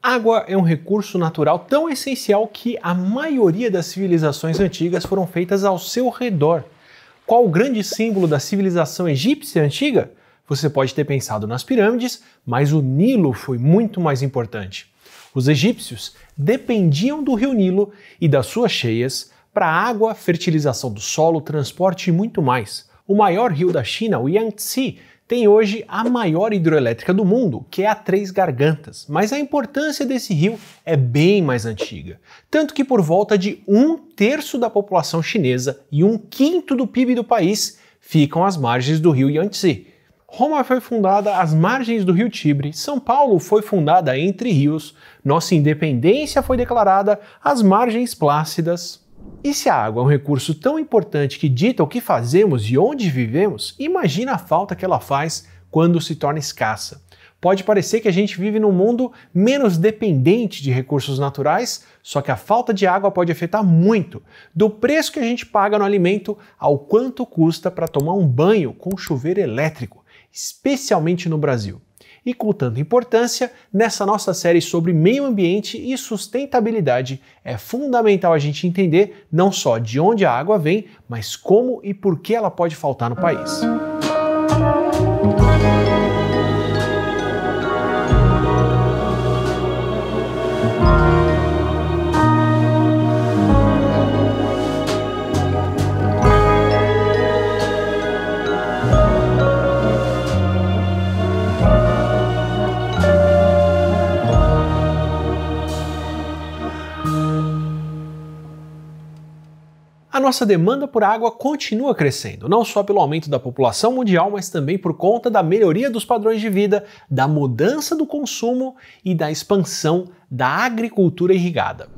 Água é um recurso natural tão essencial que a maioria das civilizações antigas foram feitas ao seu redor. Qual o grande símbolo da civilização egípcia antiga? Você pode ter pensado nas pirâmides, mas o Nilo foi muito mais importante. Os egípcios dependiam do rio Nilo e das suas cheias para água, fertilização do solo, transporte e muito mais. O maior rio da China, o Yangtze, tem hoje a maior hidroelétrica do mundo, que é a Três Gargantas, mas a importância desse rio é bem mais antiga. Tanto que por volta de 1/3 da população chinesa e 1/5 do PIB do país ficam às margens do rio Yangtze. Roma foi fundada às margens do rio Tibre, São Paulo foi fundada entre rios, nossa independência foi declarada às margens plácidas. E se a água é um recurso tão importante que dita o que fazemos e onde vivemos, imagina a falta que ela faz quando se torna escassa. Pode parecer que a gente vive num mundo menos dependente de recursos naturais, só que a falta de água pode afetar muito, do preço que a gente paga no alimento ao quanto custa para tomar um banho com chuveiro elétrico, especialmente no Brasil. E com tanta importância, nessa nossa série sobre meio ambiente e sustentabilidade, é fundamental a gente entender não só de onde a água vem, mas como e por que ela pode faltar no país. A nossa demanda por água continua crescendo, não só pelo aumento da população mundial, mas também por conta da melhoria dos padrões de vida, da mudança do consumo e da expansão da agricultura irrigada.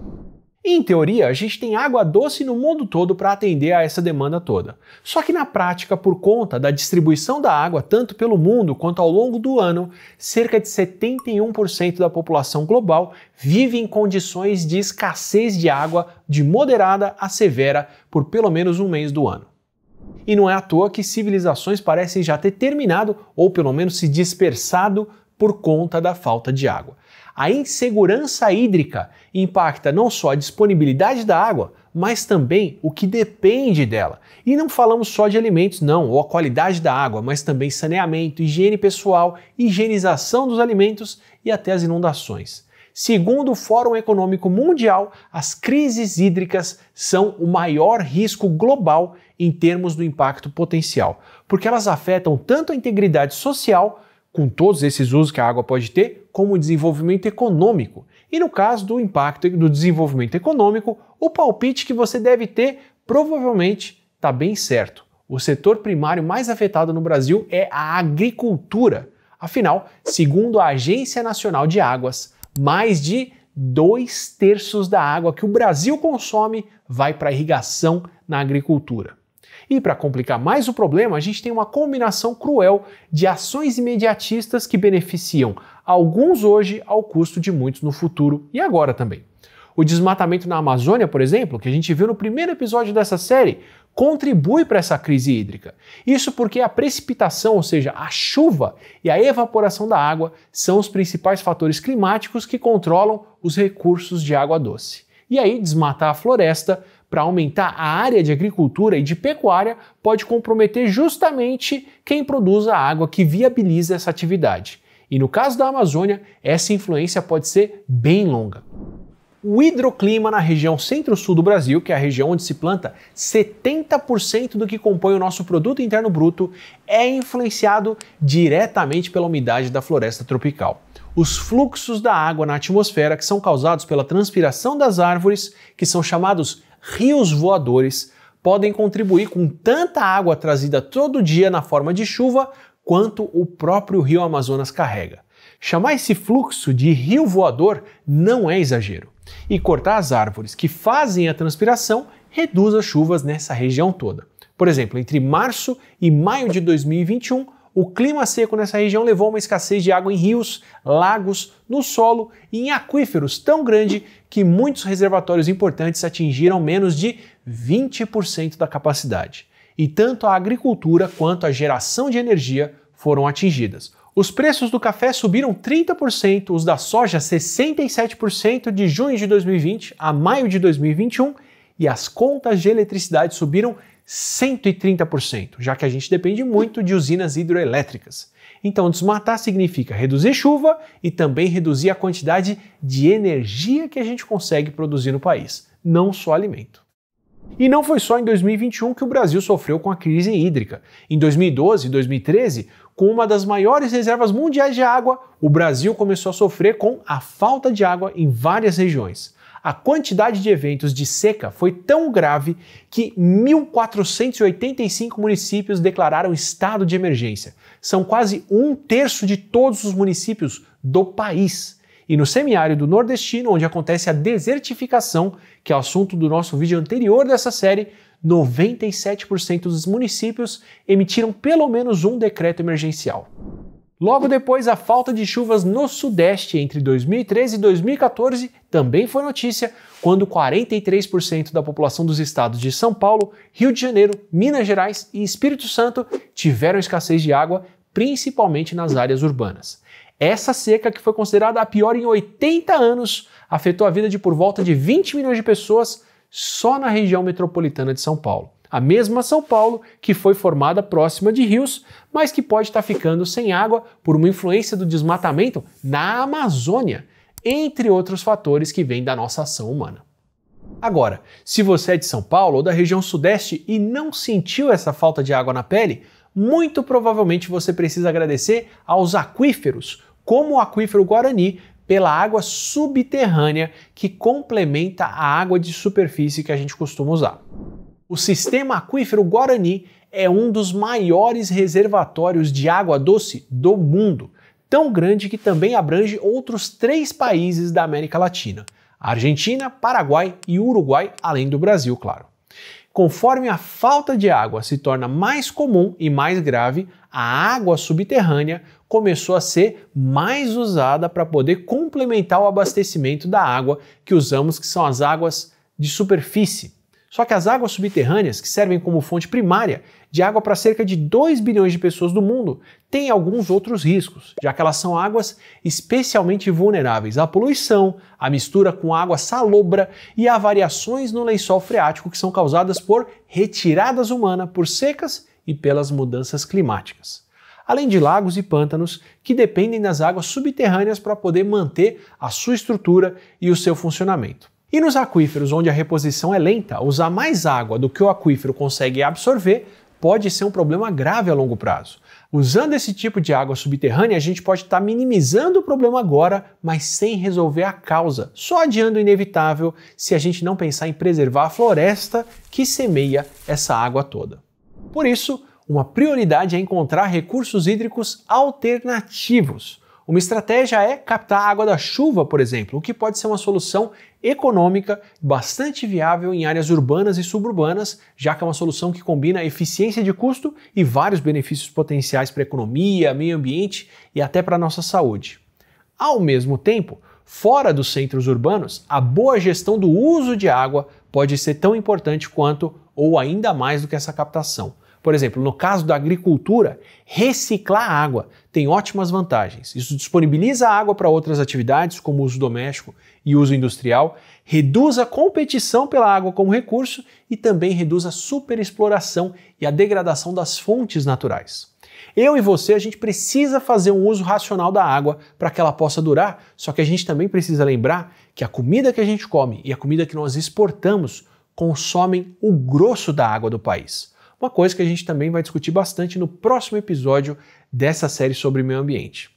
Em teoria, a gente tem água doce no mundo todo para atender a essa demanda toda. Só que na prática, por conta da distribuição da água tanto pelo mundo quanto ao longo do ano, cerca de 71% da população global vive em condições de escassez de água de moderada a severa por pelo menos um mês do ano. E não é à toa que civilizações parecem já ter terminado ou pelo menos se dispersado por conta da falta de água. A insegurança hídrica impacta não só a disponibilidade da água, mas também o que depende dela. E não falamos só de alimentos, não, ou a qualidade da água, mas também saneamento, higiene pessoal, higienização dos alimentos e até as inundações. Segundo o Fórum Econômico Mundial, as crises hídricas são o maior risco global em termos do impacto potencial, porque elas afetam tanto a integridade social, com todos esses usos que a água pode ter, como o desenvolvimento econômico. E no caso do impacto do desenvolvimento econômico, o palpite que você deve ter provavelmente está bem certo. O setor primário mais afetado no Brasil é a agricultura. Afinal, segundo a Agência Nacional de Águas, mais de 2/3 da água que o Brasil consome vai para a irrigação na agricultura. E para complicar mais o problema, a gente tem uma combinação cruel de ações imediatistas que beneficiam alguns hoje ao custo de muitos no futuro e agora também. O desmatamento na Amazônia, por exemplo, que a gente viu no primeiro episódio dessa série, contribui para essa crise hídrica. Isso porque a precipitação, ou seja, a chuva e a evaporação da água, são os principais fatores climáticos que controlam os recursos de água doce. E aí, desmatar a floresta para aumentar a área de agricultura e de pecuária pode comprometer justamente quem produz a água que viabiliza essa atividade. E no caso da Amazônia, essa influência pode ser bem longa. O hidroclima na região centro-sul do Brasil, que é a região onde se planta 70% do que compõe o nosso produto interno bruto, é influenciado diretamente pela umidade da floresta tropical. Os fluxos da água na atmosfera, que são causados pela transpiração das árvores, que são chamados rios voadores, podem contribuir com tanta água trazida todo dia na forma de chuva, quanto o próprio rio Amazonas carrega. Chamar esse fluxo de rio voador não é exagero. E cortar as árvores que fazem a transpiração reduz as chuvas nessa região toda. Por exemplo, entre março e maio de 2021, o clima seco nessa região levou a uma escassez de água em rios, lagos, no solo e em aquíferos tão grande que muitos reservatórios importantes atingiram menos de 20% da capacidade. E tanto a agricultura quanto a geração de energia foram atingidas. Os preços do café subiram 30%, os da soja 67% de junho de 2020 a maio de 2021 e as contas de eletricidade subiram 130%, já que a gente depende muito de usinas hidroelétricas. Então, desmatar significa reduzir chuva e também reduzir a quantidade de energia que a gente consegue produzir no país, não só alimento. E não foi só em 2021 que o Brasil sofreu com a crise hídrica. Em 2012 e 2013, com uma das maiores reservas mundiais de água, o Brasil começou a sofrer com a falta de água em várias regiões. A quantidade de eventos de seca foi tão grave que 1.485 municípios declararam estado de emergência. São quase 1/3 de todos os municípios do país. E no semiárido nordestino, onde acontece a desertificação, que é o assunto do nosso vídeo anterior dessa série, 97% dos municípios emitiram pelo menos um decreto emergencial. Logo depois, a falta de chuvas no Sudeste entre 2013 e 2014 também foi notícia, quando 43% da população dos estados de São Paulo, Rio de Janeiro, Minas Gerais e Espírito Santo tiveram escassez de água, principalmente nas áreas urbanas. Essa seca, que foi considerada a pior em 80 anos, afetou a vida de por volta de 20 milhões de pessoas só na região metropolitana de São Paulo. A mesma São Paulo que foi formada próxima de rios, mas que pode estar ficando sem água por uma influência do desmatamento na Amazônia, entre outros fatores que vêm da nossa ação humana. Agora, se você é de São Paulo ou da região sudeste e não sentiu essa falta de água na pele, muito provavelmente você precisa agradecer aos aquíferos, como o aquífero Guarani, pela água subterrânea que complementa a água de superfície que a gente costuma usar. O sistema aquífero Guarani é um dos maiores reservatórios de água doce do mundo, tão grande que também abrange outros 3 países da América Latina: Argentina, Paraguai e Uruguai, além do Brasil, claro. Conforme a falta de água se torna mais comum e mais grave, a água subterrânea começou a ser mais usada para poder complementar o abastecimento da água que usamos, que são as águas de superfície. Só que as águas subterrâneas, que servem como fonte primária de água para cerca de 2 bilhões de pessoas do mundo, têm alguns outros riscos, já que elas são águas especialmente vulneráveis à poluição, à mistura com água salobra e a variações no lençol freático que são causadas por retiradas humanas, por secas e pelas mudanças climáticas. Além de lagos e pântanos que dependem das águas subterrâneas para poder manter a sua estrutura e o seu funcionamento. E nos aquíferos, onde a reposição é lenta, usar mais água do que o aquífero consegue absorver pode ser um problema grave a longo prazo. Usando esse tipo de água subterrânea, a gente pode estar minimizando o problema agora, mas sem resolver a causa, só adiando o inevitável se a gente não pensar em preservar a floresta que semeia essa água toda. Por isso, uma prioridade é encontrar recursos hídricos alternativos. Uma estratégia é captar a água da chuva, por exemplo, o que pode ser uma solução econômica bastante viável em áreas urbanas e suburbanas, já que é uma solução que combina eficiência de custo e vários benefícios potenciais para a economia, meio ambiente e até para a nossa saúde. Ao mesmo tempo, fora dos centros urbanos, a boa gestão do uso de água pode ser tão importante quanto ou ainda mais do que essa captação. Por exemplo, no caso da agricultura, reciclar água tem ótimas vantagens. Isso disponibiliza água para outras atividades, como uso doméstico e uso industrial, reduz a competição pela água como recurso e também reduz a superexploração e a degradação das fontes naturais. Eu e você, a gente precisa fazer um uso racional da água para que ela possa durar, só que a gente também precisa lembrar que a comida que a gente come e a comida que nós exportamos consomem o grosso da água do país. Uma coisa que a gente também vai discutir bastante no próximo episódio dessa série sobre meio ambiente.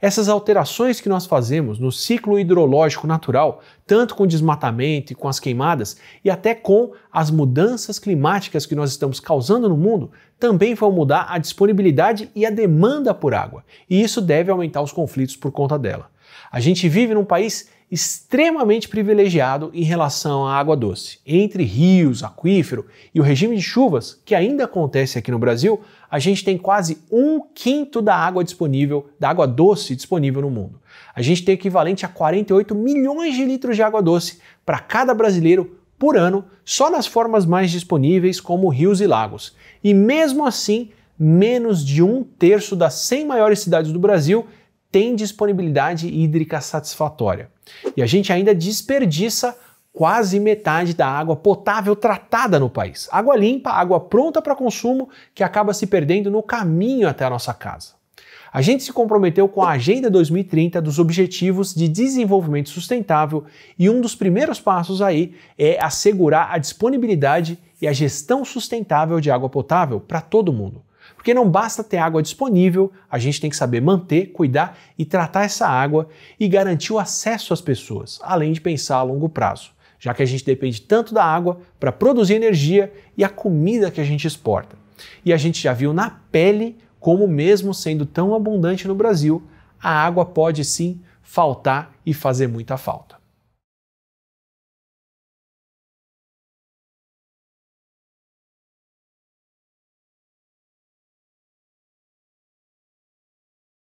Essas alterações que nós fazemos no ciclo hidrológico natural, tanto com o desmatamento e com as queimadas, e até com as mudanças climáticas que nós estamos causando no mundo, também vão mudar a disponibilidade e a demanda por água, e isso deve aumentar os conflitos por conta dela. A gente vive num país extremamente privilegiado em relação à água doce. Entre rios, aquífero e o regime de chuvas, que ainda acontece aqui no Brasil, a gente tem quase 1/5 da água disponível, da água doce disponível no mundo. A gente tem equivalente a 48 milhões de litros de água doce para cada brasileiro por ano, só nas formas mais disponíveis, como rios e lagos. E mesmo assim, menos de 1/3 das 100 maiores cidades do Brasil tem disponibilidade hídrica satisfatória. E a gente ainda desperdiça quase metade da água potável tratada no país. Água limpa, água pronta para consumo, que acaba se perdendo no caminho até a nossa casa. A gente se comprometeu com a Agenda 2030 dos Objetivos de Desenvolvimento Sustentável e um dos primeiros passos aí é assegurar a disponibilidade e a gestão sustentável de água potável para todo mundo. Porque não basta ter água disponível, a gente tem que saber manter, cuidar e tratar essa água e garantir o acesso às pessoas, além de pensar a longo prazo, já que a gente depende tanto da água para produzir energia e a comida que a gente exporta. E a gente já viu na pele como, mesmo sendo tão abundante no Brasil, a água pode sim faltar e fazer muita falta.